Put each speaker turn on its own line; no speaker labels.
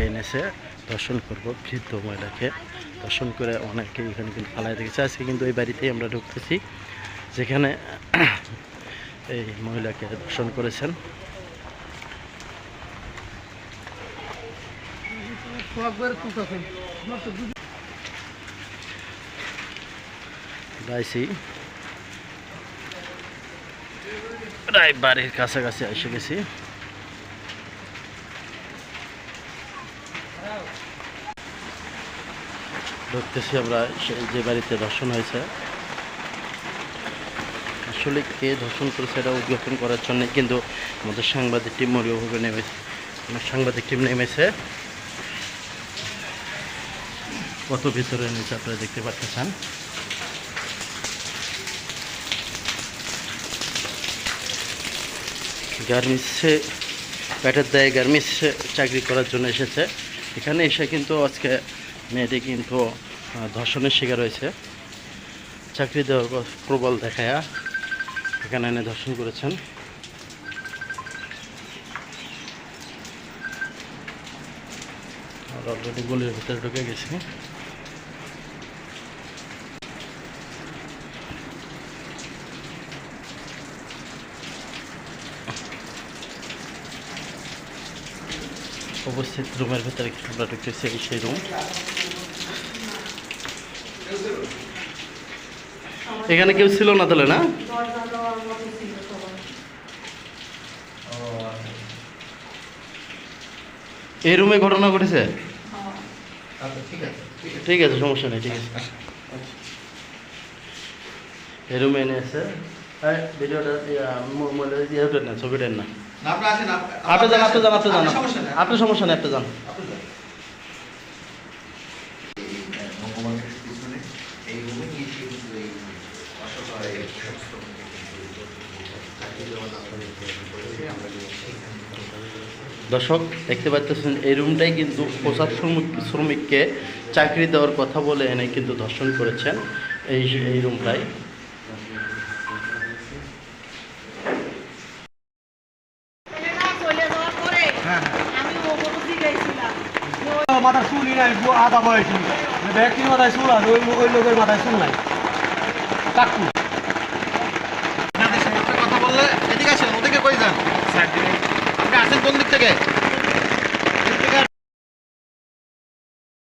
এনেছে দর্শন করব। বৃদ্ধ মহিলাকে দর্শন করে অনেকে এখানে কিন্তু ফালাই রেখেছে। আজকে কিন্তু এই বাড়িতেই আমরা ঢুকতেছি যেখানে এই মহিলাকে দর্শন করেছেন। প্রায় বাড়ির কাছাকাছি এসে গেছি। ঢুকতেছি আমরা সেই যে বাড়িতে দর্শন হয়েছে। আসলে কে ধর্ষণ করেছে এটা উদ্ঘাটন করার জন্য কিন্তু আমাদের সাংবাদিক টিম মরিয়াভাবে নেমেছে। সাংবাদিক টিম নেমেছে। কত ভিতরে নিচে আপনারা দেখতে পাচ্ছেন। গার্মেন্টসে প্যাটের দায়ে গার্মেন্টসে চাকরি করার জন্য এসেছে। এখানে এসে কিন্তু আজকে মেয়েটি কিন্তু ধর্ষণের শিকার হয়েছে। চাকরি দেওয়ার প্রবল দেখায়া এখানে এনে ধর্ষণ করেছেন। আর অলরেডি গলির ভিতরে ঢুকে গেছি। উপস্থিত রুমের ভিতরে আমরা ঢুকতেছি, সেই রুম। এখানে কেউ ছিল না তাহলে, না? এই রুমে ঘটনা ঘটেছে? ঠিক আছে, সমস্যা নেই, ঠিক আছে। এই রুমে এনে আছে ভিডিওটা না, ছবিটা না। আপনি যান, আপনি সমস্যা নেই, আপনি যান। দর্শক দেখতে পাচ্ছেন এই রুমটাই কিন্তু পোশাক শ্রমিককে চাকরি দেওয়ার কথা বলে এনে কিন্তু ধর্ষণ করেছেন এই রুমটাই।
মাথায় চুলই নাই, আধা বয়সী ব্যক্তির মাথায় চুল আছে, ওই লোকের মাথায় চুল নাই। কাকু
কথা বললে এদিকে আসেন, ওদিকে কই যান? আপনি আসেন কোন দিক থেকে?